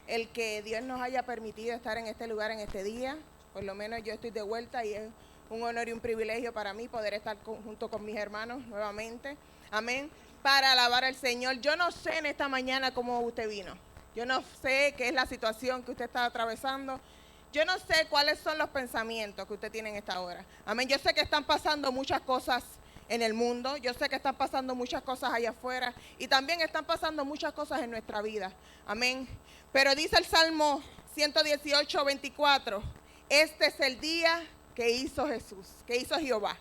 El que Dios nos haya permitido estar en este lugar en este día. Por lo menos yo estoy de vuelta y es un honor y un privilegio para mí poder estar junto con mis hermanos nuevamente. Amén. Para alabar al Señor. Yo no sé en esta mañana cómo usted vino. Yo no sé qué es la situación que usted está atravesando. Yo no sé cuáles son los pensamientos que usted tiene en esta hora. Amén. Yo sé que están pasando muchas cosas en el mundo. Yo sé que están pasando muchas cosas allá afuera. Y también están pasando muchas cosas en nuestra vida. Amén. Pero dice el Salmo 118, 24. Este es el día que hizo Jesús, que hizo Jehová.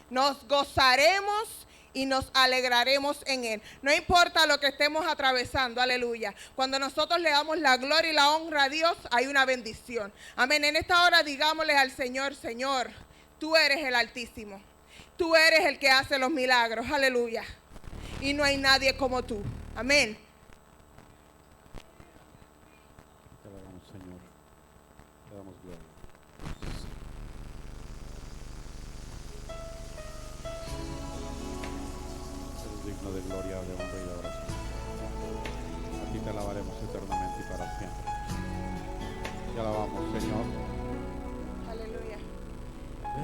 Nos gozaremos y nos alegraremos en él. No importa lo que estemos atravesando, aleluya. Cuando nosotros le damos la gloria y la honra a Dios, hay una bendición. Amén. En esta hora digámosle al Señor, Señor, tú eres el Altísimo. Tú eres el que hace los milagros, aleluya. Y no hay nadie como tú. Amén. Te alabamos, Señor. Te damos gloria. Eres digno de gloria, de honra y de adoración. A ti te alabaremos eternamente y para siempre. Te alabamos, Señor. Aleluya.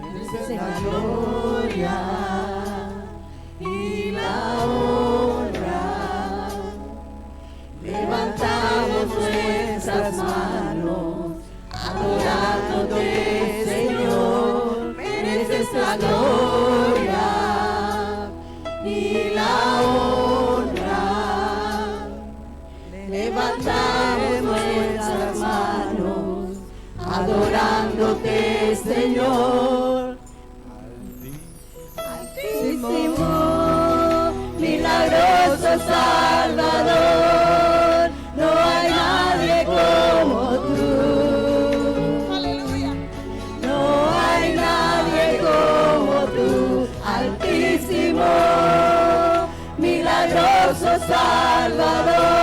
Mereces la gloria y la honra. Levantamos nuestras manos, adorándote, Señor. Mereces la gloria y la honra. Levantamos nuestras manos, adorándote, Señor. Altísimo, milagroso Salvador, no hay nadie como tú. Aleluya. No hay nadie como tú. Altísimo, milagroso Salvador,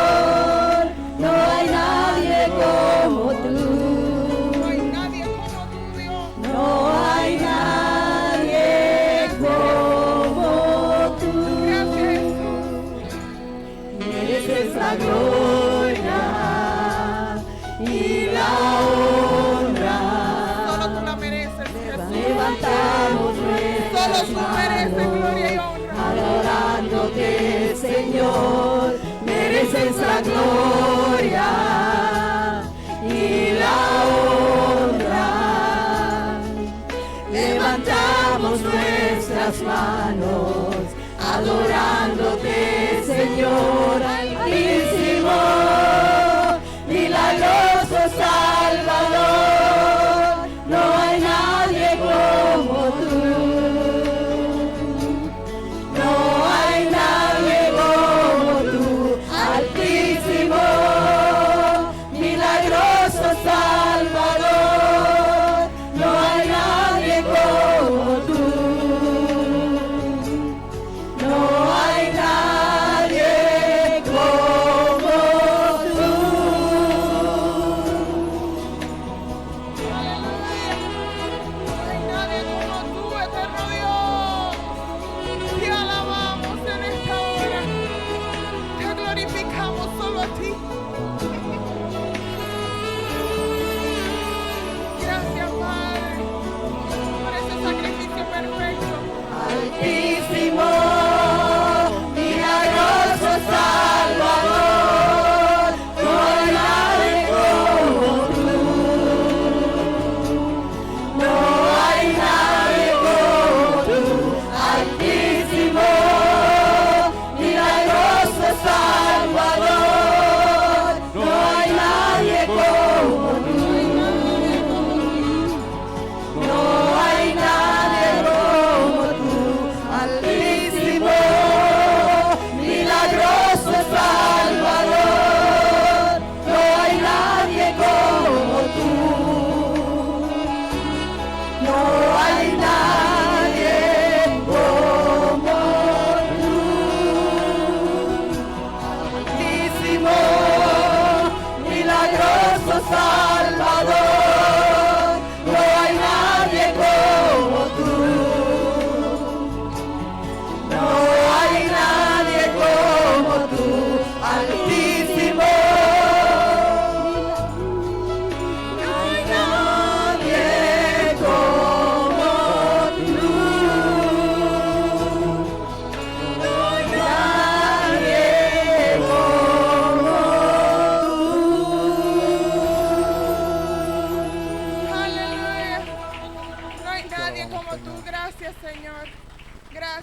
no hay nadie como tú. No hay nadie como tú, Dios. No hay nadie como tú. Gracias, Mereces la gloria y la honra. Solo tú la mereces, Jesús. Levantamos Solo nuestras tú mereces gloria y manos, honra. adorándote, Señor. Mereces la gloria y la honra. Levantamos nuestras manos, adorándote, Señor. Altísimo, milagroso Salvador, no hay nadie como tú. No hay nadie como tú. Altísimo,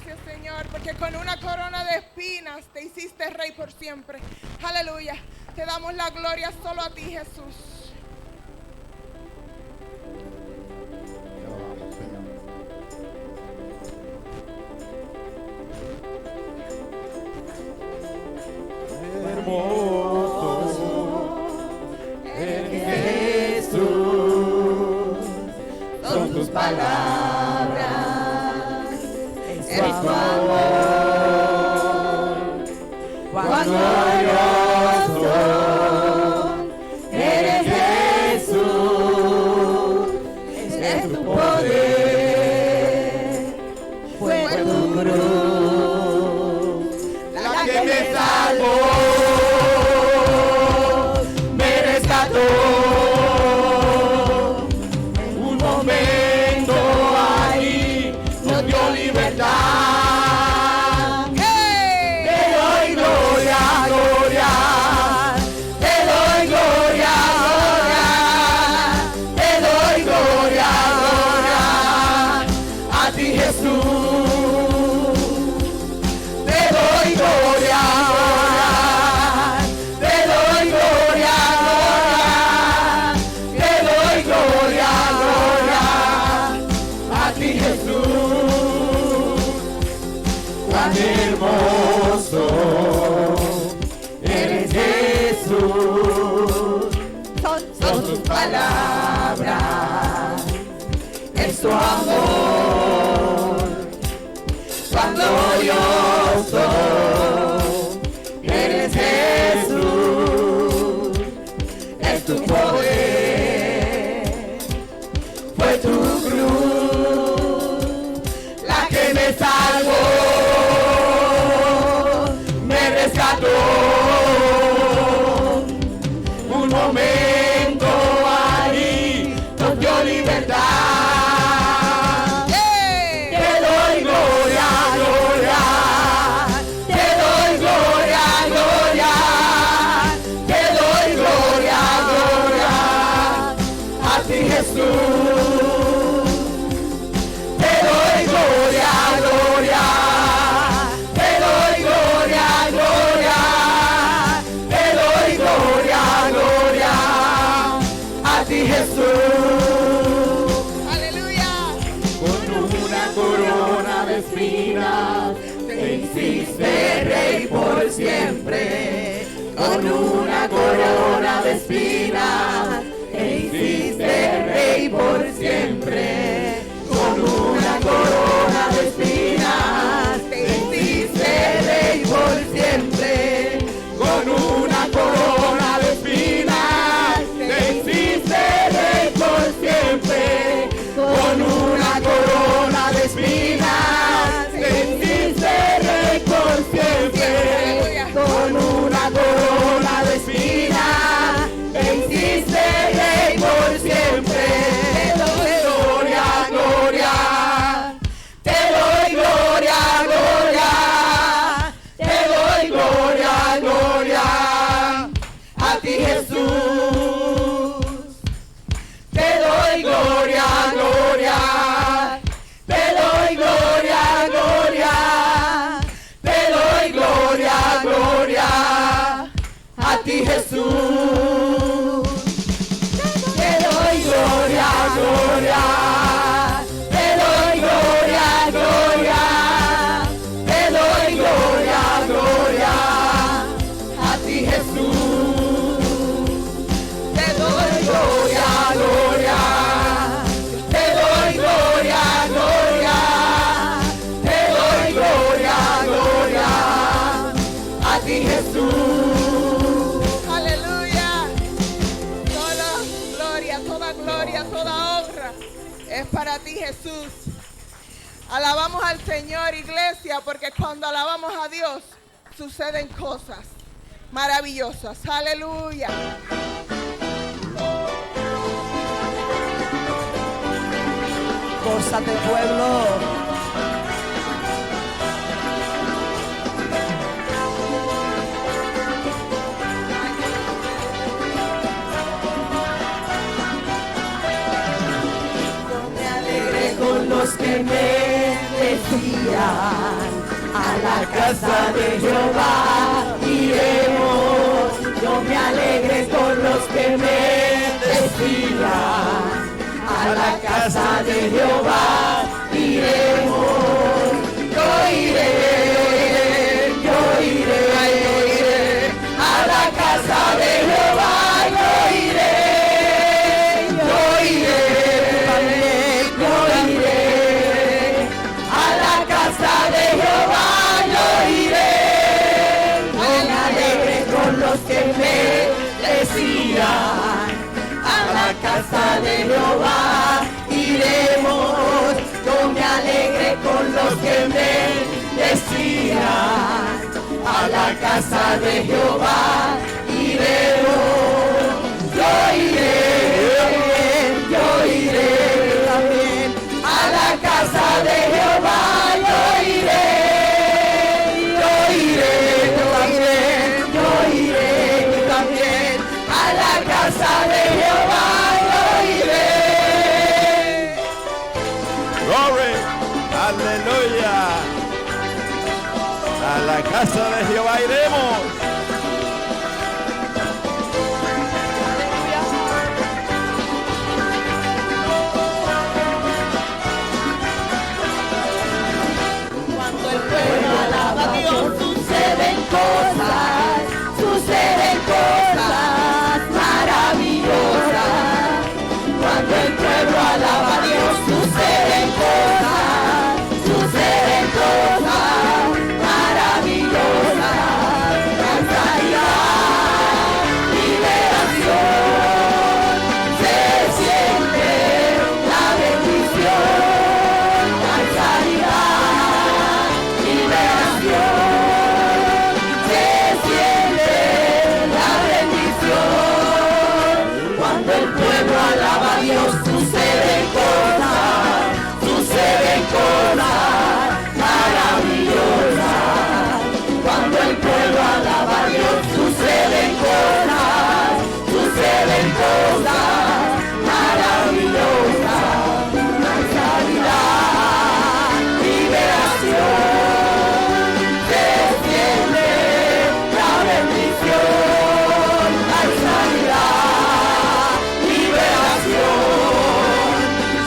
Gracias, Señor, porque con una corona de espinas te hiciste rey por siempre. Aleluya. Te damos la gloria solo a ti, Jesús. Te alabamos, Señor. Hermoso Jesús, son tus palabras, es tu amor, cuán glorioso eres Jesús, es tu poder, fue tu cruz, la que me salvó. Un momento ahí nos dio libertad. ¡Hey! Te doy gloria, gloria. Te doy gloria, gloria. Te doy gloria, gloria. A ti, Jesús. Te doy gloria, gloria. Te doy gloria, gloria. Te doy gloria, gloria. A ti, Jesús. Cuán hermoso eres, Jesús. Son tus palabras, es tu amor. Cuán glorioso eres, Jesús. Es tu poder, fue tu cruz la que me salvó, me rescató. Un momento ahí nos dio libertad. ¡Hey! Te doy gloria, gloria. Te doy gloria, gloria. Te doy gloria, gloria. A ti, Jesús. Te doy gloria, gloria. Te doy gloria, gloria. Te doy gloria, gloria. A ti, Jesús. ¡Aleluya! Con una corona de espinas te hiciste rey por siempre. Con una corona de espinas te hiciste rey por siempre. Con una corona de espinas te hiciste rey por siempre. Con una corona de espinas te hiciste rey por siempre. Con una corona de espinas te hiciste rey por siempre. Con una corona de espinas te hiciste rey por siempre. Te doy gloria, gloria. Te doy gloria, gloria. Te doy gloria, gloria. A ti, Jesús. Te doy gloria, gloria. Te doy gloria, gloria. Te doy gloria, gloria. A ti, Jesús. Te doy gloria, gloria. Te doy gloria, gloria. Te doy gloria, gloria. A ti, Jesús. Te doy gloria, gloria. Te doy gloria, gloria. Te doy gloria, gloria. A ti, Jesús. ¡Aleluya! Toda gloria, toda honra es para ti, Jesús. Alabamos al Señor, iglesia, porque cuando alabamos a Dios suceden cosas maravillosas. Aleluya. Gózate, pueblo. Yo me alegré con los que me decían, a la casa de Jehová iremos. Yo me alegré con los que me decían, a la casa de Jehová iremos. Yo iré, yo iré, yo iré, a la casa de Jehová yo iré, yo iré, yo iré, a la casa de Jehová yo iré. Yo me alegré con los que me decían, a la casa de Jehová iremos. Yo me alegré con los que me decían, a la casa de Jehová iremos. Yo iré, yo iré también, a la casa de Jehová yo iré. Yo iré, yo iré también, a la casa de Jehová yo iré. Glory, aleluya. A la casa de Jehová iremos. Cuando el pueblo alaba a Dios, suceden cosas maravillosas. Cuando el pueblo alaba a Dios, suceden cosas maravillosas. Sanidad, liberación, se siente la bendición. Sanidad, liberación, se siente la bendición. Cuando el pueblo alaba a Dios, suceden cosas maravillosas. Cuando el pueblo alaba a Dios, suceden cosas maravillosas. Sanidad, liberación, se siente la bendición. Hay sanidad, liberación,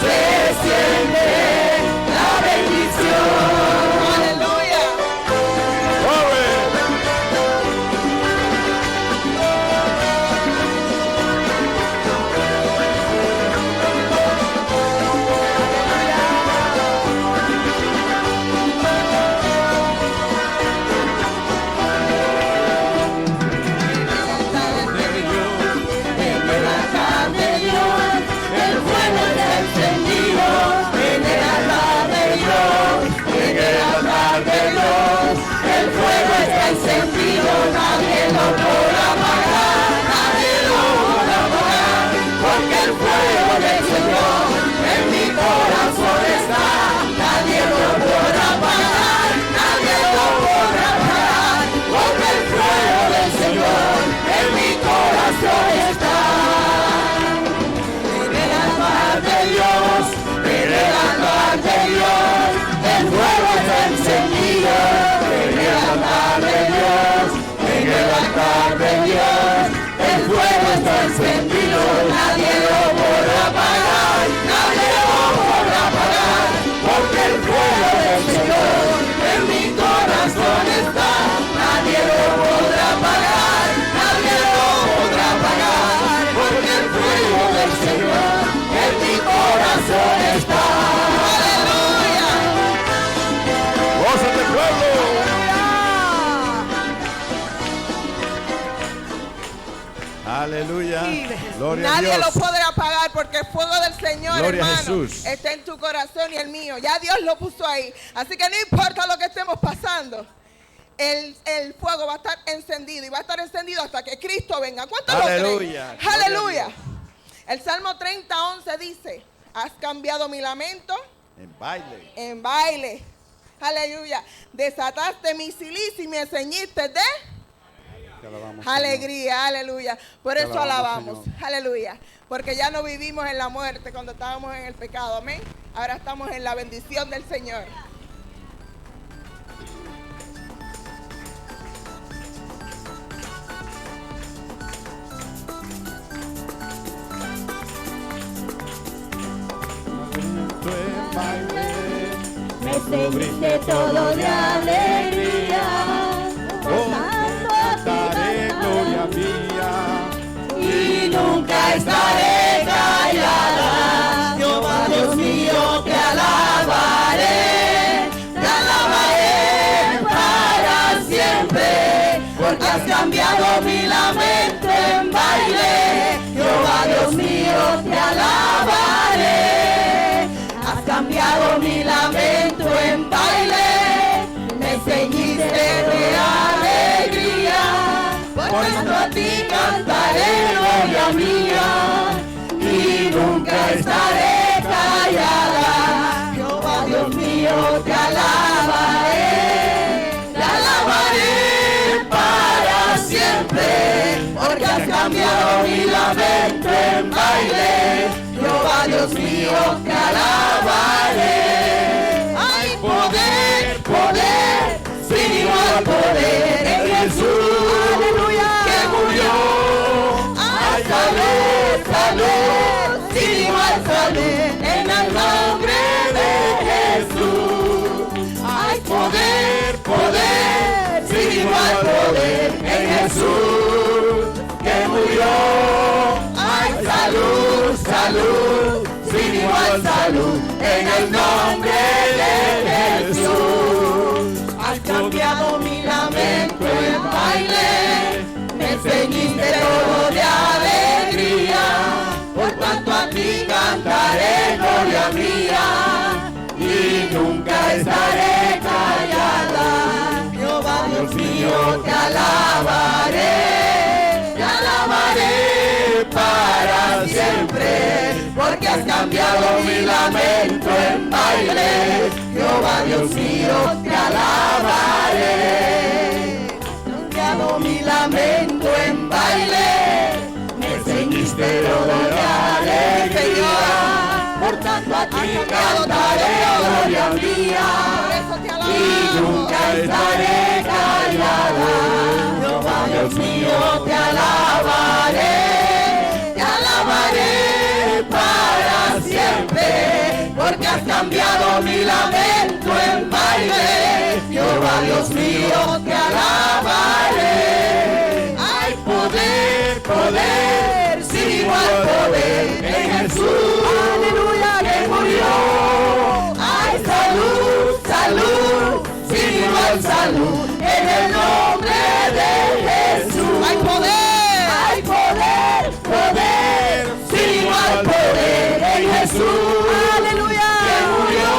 se siente la bendición. Aleluya. Glory. En el altar de Dios, el fuego está encendido. En el altar de Dios, en el altar de Dios, el fuego está encendido. Nadie lo podrá apagar, nadie lo podrá apagar, porque el fuego del Señor en mi corazón está. Nadie lo podrá apagar, nadie lo podrá apagar, porque el fuego del Señor en mi corazón está. En el altar de Dios, en el altar de Dios, el fuego está encendido. En el altar de Dios, en el altar de Dios, el fuego está encendido. Nadie lo podrá apagar, nadie lo podrá apagar, porque el fuego del Señor en mi corazón está. Nadie lo podrá apagar, nadie lo podrá apagar, porque el fuego del Señor en mi corazón está. ¡Aleluya! Gózate, pueblo. Aleluya. Gloria a Nadie Dios. lo podrá apagar porque el fuego del Señor, Gloria a hermano, Jesús. está en tu corazón y el mío. Ya Dios lo puso ahí. Así que no importa lo que estemos pasando. El fuego va a estar encendido y va a estar encendido hasta que Cristo venga. ¿Cuántos lo creen? Aleluya. Gloria a Aleluya. Dios. El Salmo 30:11 dice: has cambiado mi lamento En baile. en baile. Aleluya. Desataste mi silicio y me ceñiste de Te alabamos, alegría. Aleluya. Por Te eso alabamos, alabamos. Aleluya. Porque ya no vivimos en la muerte cuando estábamos en el pecado. Amén. Ahora estamos en la bendición del Señor. ceñiste todo de alegría. Cantaré gloria mía. Y nunca estaré callada. Jehová Dios mío, te alabaré para siempre, porque has cambiado mi lamento en baile. Jehová Dios mío, te alabaré. Has cambiado mi lamento en baile, me ceñiste de alegría. Por tanto a ti cantaré gloria mía, y nunca estaré callada. Jehová Dios mío, te alabaré para siempre, porque has cambiado mi lamento en baile. Jehová Dios mío, te alabaré. Hay poder, poder, sin igual poder en Jesús, aleluya, que murió. Hay salud, salud, sin igual salud en el nombre de Jesús. Hay poder, poder, sin igual poder en Jesús que murió. Hay salud, salud, sin igual salud en el nombre de Jesús. Has cambiado mi lamento en baile, me ceñiste todo de alegría. Por tanto a ti cantaré gloria mía, y nunca estaré callada. Jehová Dios mío, te alabaré para siempre, porque has cambiado mi lamento en baile. Jehová Dios mío, te alabaré. Has cambiado mi lamento en baile, me ceñiste todo de alegría. Por tanto a ti cantaré gloria mía, y nunca estaré callada. Jehová Dios mío, te alabaré para siempre, porque has cambiado mi lamento en baile. Jehová Dios mío, te alabaré. Hay poder, poder, sin igual poder en Jesús, aleluya, que murió. Hay salud, salud, sin igual salud en el nombre de Jesús. Hay poder, poder, sin igual poder en Jesús, aleluya, que murió.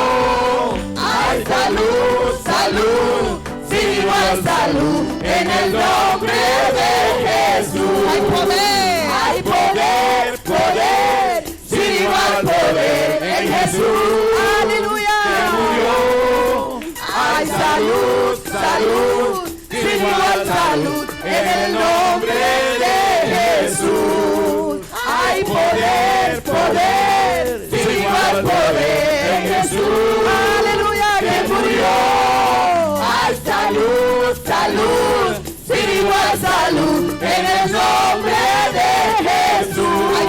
Hay salud, salud, sin igual salud en el nombre de Jesús. Hay poder, poder, sin igual poder en Jesús, aleluya, que murió. Hay salud, salud, sin igual salud en el nombre de Jesús. Hay poder, poder, sin igual poder en Jesús, aleluya, que murió. Hay salud, salud, sin igual salud en el nombre de Jesús. Hay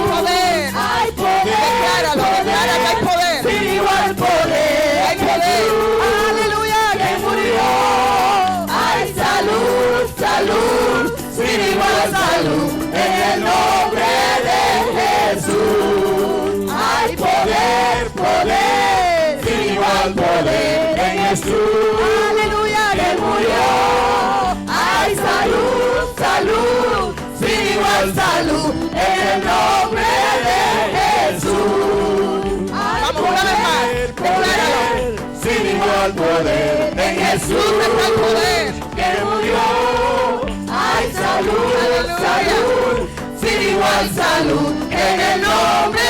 poder, decláralo, declara que hay poder, sin igual poder, hay poder, aleluya, que murió. Hay salud, salud, sin igual salud en el nombre de Jesús. Hay poder, poder, sin igual poder en Jesús, aleluya, que murió. Hay salud, salud, sin igual salud en el nombre de Jesús. Hay poder, poder, sin igual poder en Jesús, el poder que murió. Hay salud, salud, sin igual salud en el nombre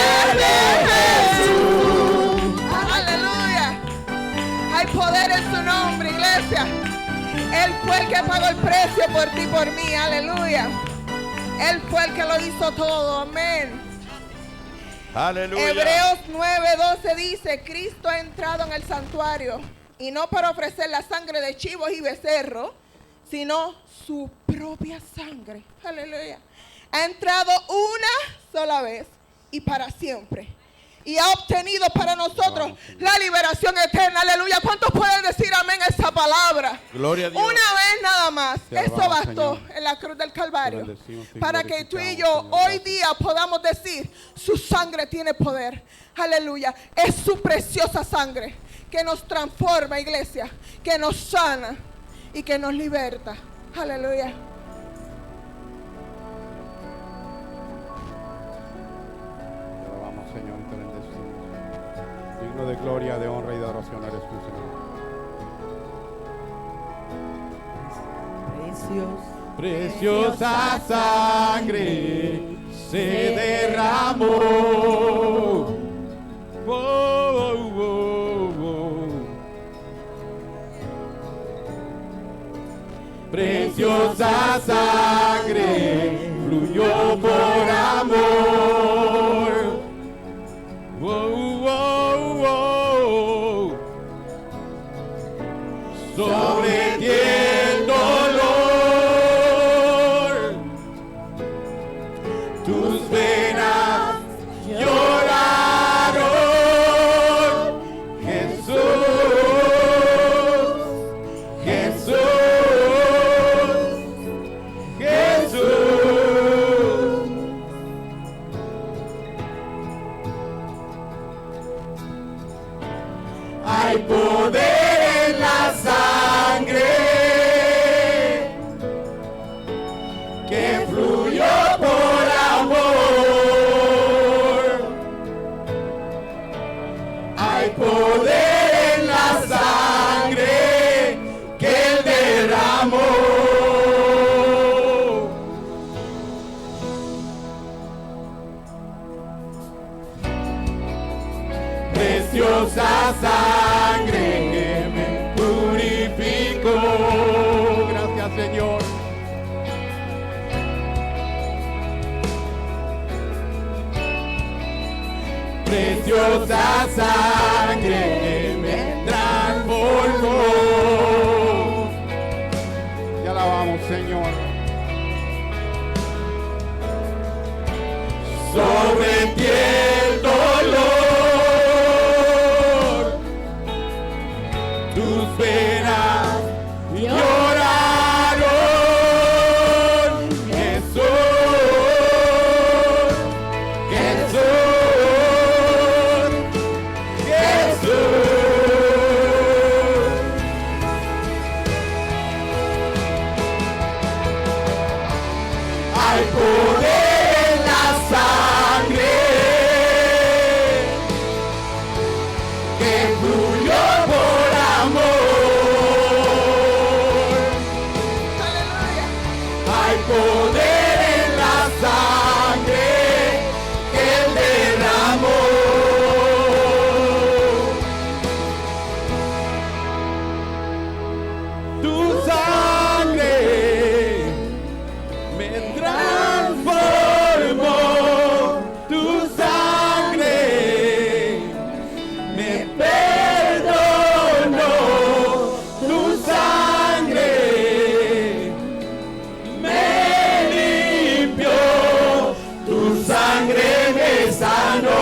de Jesús. Aleluya. Hay poder en su nombre, iglesia. Él fue el que pagó el precio por ti y por mí, aleluya. Él fue el que lo hizo todo, amén. Aleluya. Hebreos 9:12 dice: Cristo ha entrado en el santuario, y no para ofrecer la sangre de chivos y becerros, sino su propia sangre. Aleluya. Ha entrado una sola vez y para siempre. y ha obtenido para nosotros la liberación eterna. Aleluya. ¿Cuántos pueden decir amén a esta palabra? Gloria a Dios. Una vez nada más. Te Eso alabamos, bastó Señor. en la cruz del Calvario. Te bendecimos, te Para que tú y yo glorificamos, Señor. hoy día podamos decir, su sangre tiene poder. Aleluya. Es su preciosa sangre que nos transforma, iglesia, que nos sana y que nos liberta. Aleluya. Te alabamos, Señor, y te bendecimos. Digno de gloria, de honra y de adoración eres tú, Señor. Preciosa sangre se derramó. Oh, oh, oh, oh. Preciosa sangre fluyó por amor. Oh, oh, oh. Sobre ti el dolor, tus venas lloraron. Jesús, Jesús, Jesús. Hay poder en la sangre que fluyó por amor. Hay poder en la sangre que él derramó. Preciosa sangre que me purificó. Gracias, Señor. Preciosa sangre que me transformó. Te alabamos, Señor. Sobre ti el dolor, tus venas lloraron. Jesús, Jesús, Jesús. Hay poder en la sangre que fluyó por amor. Aleluya. Hay poder en la sangre que él derramó. Tu sangre me transformó. Tu sangre me perdonó. Tu sangre me limpió. Tu sangre me sanó.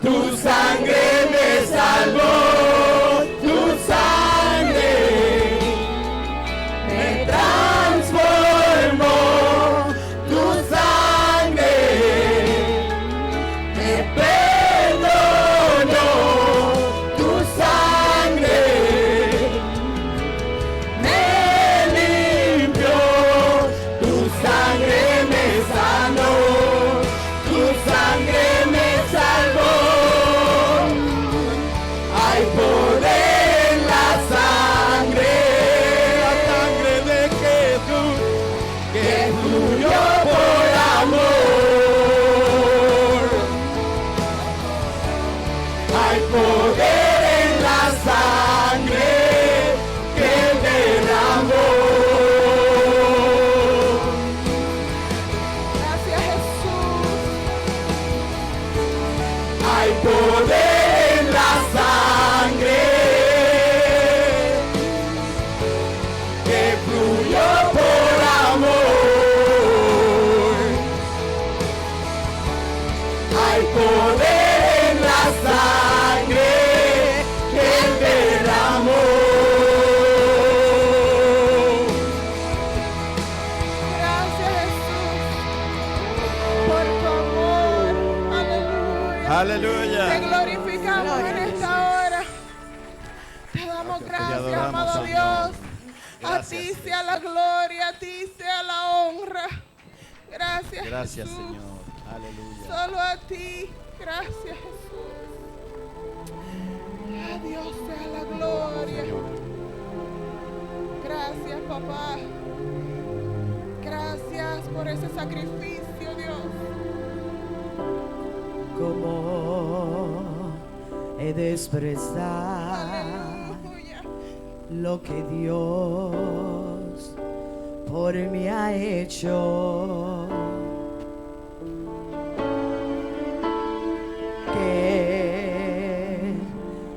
Tu sangre me salvó. Tu sangre me transformó. Tu sangre me perdonó. Tu sangre me limpió. Tu sangre me sanó. Tu sangre me salvó. Hay poder en la sangre de Jesús que fluyó por amor. Hay poder en la sangre que él derramó. Gracias, Jesús. Hay poder en la sangre que fluyó por amor. Hay poder en Aleluya. Te glorificamos en esta hora. Te damos Te gracias, adoramos, amado Señor. Dios. A Gracias, ti Señor. sea la gloria, a ti sea la honra. Gracias, Gracias, Jesús. Señor. Aleluya. Solo a ti. Gracias, Jesús. A Dios sea la gloria. Señor. Gracias, papá. Gracias por ese sacrificio, Dios. ¿Cómo he de expresar Aleluya. lo que Dios por mí ha hecho? Que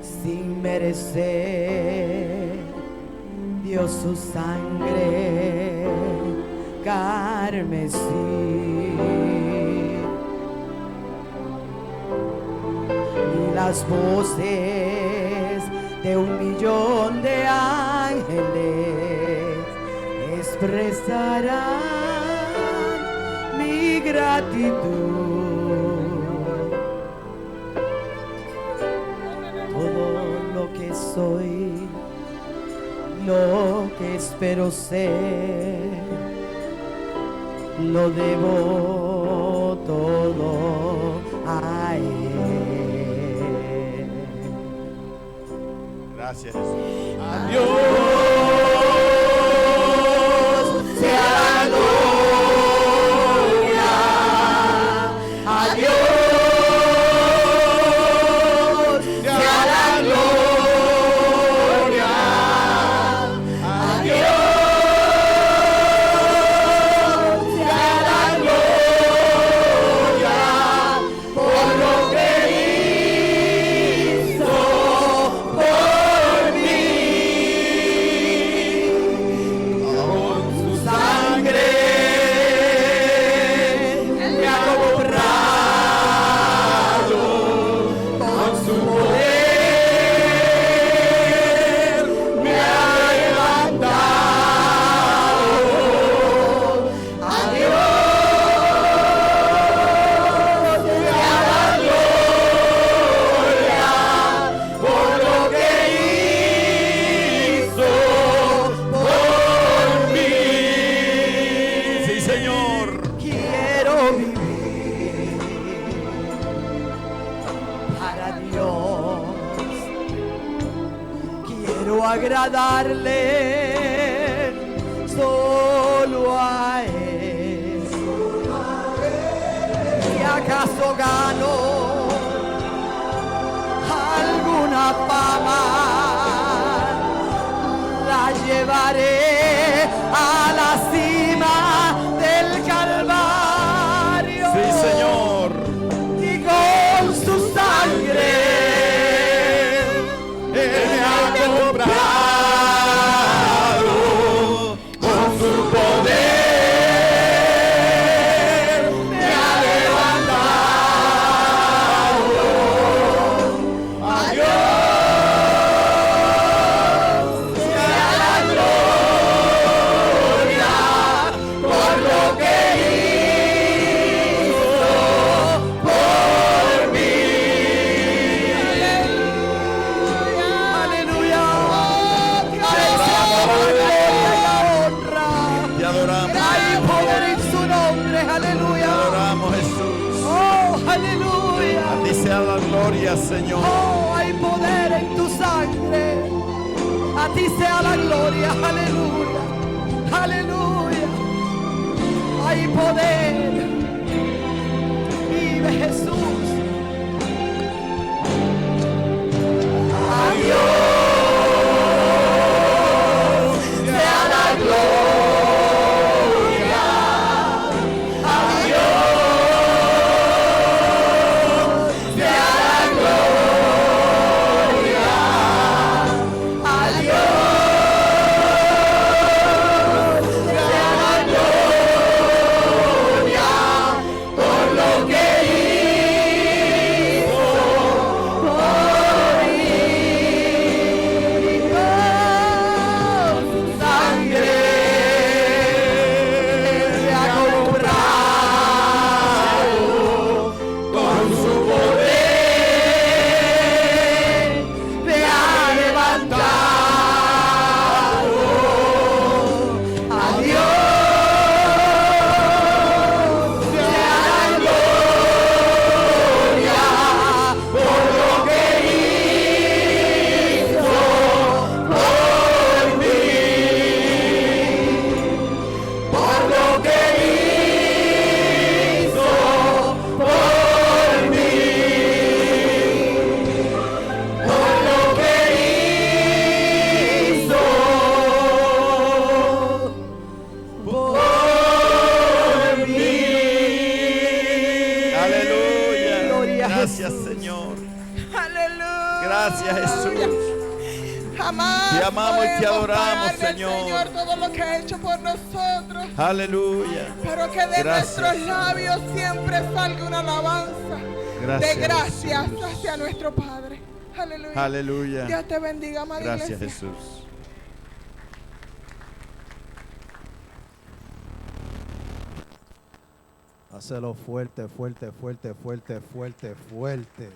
sin merecer dio su sangre carmesí. Y las voces de 1,000,000 de ángeles expresarán mi gratitud. Todo lo que soy, lo que espero ser, lo debo todo a Él. Gracias, Jesús. Dios sea la gloria, a Dios sea la gloria, a Dios sea la gloria por lo que hizo por mí. Con su sangre me ha comprado, con su poder me ha levantado. A Dios sea la gloria por lo que hizo por mí. Sí, Señor. Quiero vivir para Dios. Quiero agradarle solo a Él. Si acaso gano alguna fama, la llevaré a la cima del Calvario. Sí, Señor. Y con su sangre Él me ha comprado, con su poder me ha levantado. A Dios sea la gloria por lo que hizo por mí. Aleluya. Gracias por la gloria y la honra. Te adoramos. Hay poder en su nombre. Te Aleluya. adoramos, Jesús. Oh, aleluya. A ti sea la gloria, Señor. Oh, hay poder en tu sangre. A ti sea la gloria. Aleluya. Aleluya. Hay poder. Vive Jesús. Adiós. Sea la gloria. Adiós. Sea la gloria. Adiós. Sea la gloria por lo que Aleluya. Gloria a Gracias, Jesús. Señor. Aleluya. Gracias, Jesús. Jamás Te amamos y te podemos adoramos, pagarle al Señor. Señor todo lo que ha hecho por nosotros. Aleluya. Pero que de Gracias, nuestros Señor. labios siempre salga una alabanza Gracias, de gracias Jesús. hacia nuestro Padre. Aleluya. Aleluya. Dios te bendiga, amada Gracias, iglesia. Jesús. Hacelo fuerte, fuerte, fuerte, fuerte, fuerte, fuerte.